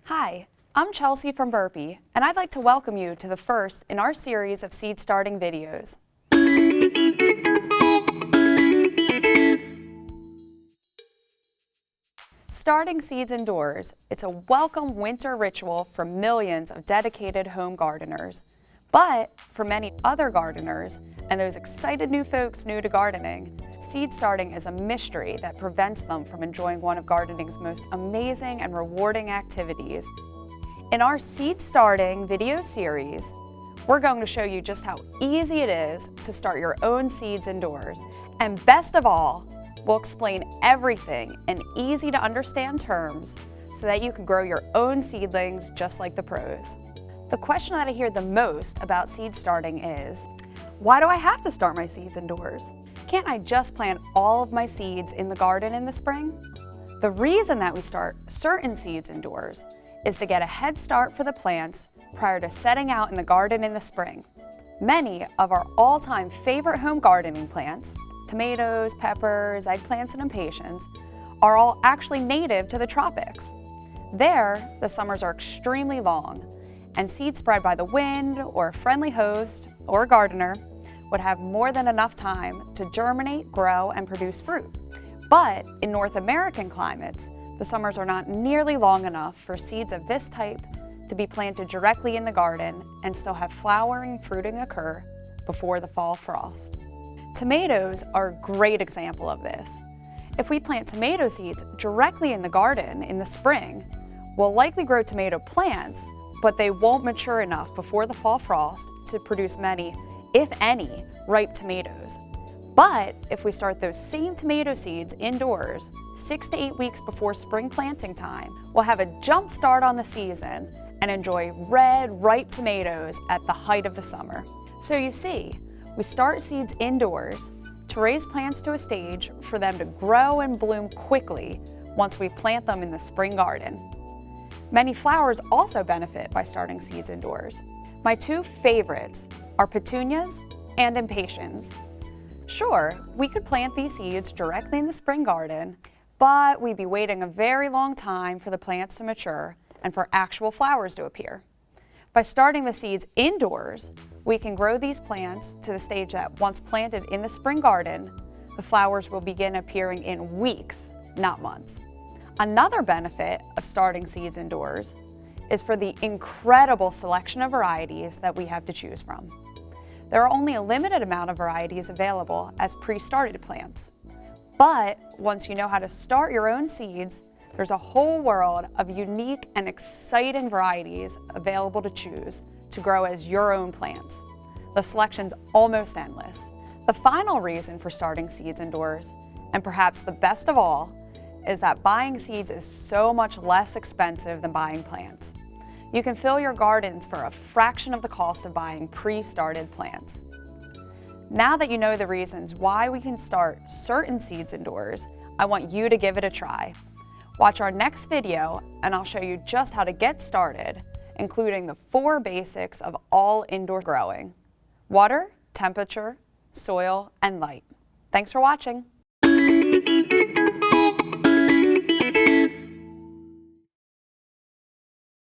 Hi, I'm Chelsea from Burpee, and I'd like to welcome you to the first in our series of seed starting videos. Starting seeds indoors, it's a welcome winter ritual for millions of dedicated home gardeners. But for many other gardeners and those excited new folks new to gardening, seed starting is a mystery that prevents them from enjoying one of gardening's most amazing and rewarding activities. In our seed starting video series, we're going to show you just how easy it is to start your own seeds indoors. And best of all, we'll explain everything in easy to understand terms so that you can grow your own seedlings just like the pros. The question that I hear the most about seed starting is, why do I have to start my seeds indoors? Can't I just plant all of my seeds in the garden in the spring? The reason that we start certain seeds indoors is to get a head start for the plants prior to setting out in the garden in the spring. Many of our all-time favorite home gardening plants, tomatoes, peppers, eggplants, and impatiens, are all actually native to the tropics. There, the summers are extremely long, and seeds spread by the wind or a friendly host or gardener would have more than enough time to germinate, grow, and produce fruit. But in North American climates, the summers are not nearly long enough for seeds of this type to be planted directly in the garden and still have flowering and fruiting occur before the fall frost. Tomatoes are a great example of this. If we plant tomato seeds directly in the garden in the spring, we'll likely grow tomato plants, but they won't mature enough before the fall frost to produce many, if any, ripe tomatoes. But if we start those same tomato seeds indoors 6 to 8 weeks before spring planting time, we'll have a jump start on the season and enjoy red, ripe tomatoes at the height of the summer. So you see, we start seeds indoors to raise plants to a stage for them to grow and bloom quickly once we plant them in the spring garden. Many flowers also benefit by starting seeds indoors. My two favorites are petunias and impatiens. Sure, we could plant these seeds directly in the spring garden, but we'd be waiting a very long time for the plants to mature and for actual flowers to appear. By starting the seeds indoors, we can grow these plants to the stage that once planted in the spring garden, the flowers will begin appearing in weeks, not months. Another benefit of starting seeds indoors is for the incredible selection of varieties that we have to choose from. There are only a limited amount of varieties available as pre-started plants. But once you know how to start your own seeds, there's a whole world of unique and exciting varieties available to choose to grow as your own plants. The selection's almost endless. The final reason for starting seeds indoors, and perhaps the best of all, is that buying seeds is so much less expensive than buying plants. You can fill your gardens for a fraction of the cost of buying pre-started plants. Now that you know the reasons why we can start certain seeds indoors, I want you to give it a try. Watch our next video and I'll show you just how to get started, including the 4 basics of all indoor growing: water, temperature, soil, and light. Thanks for watching.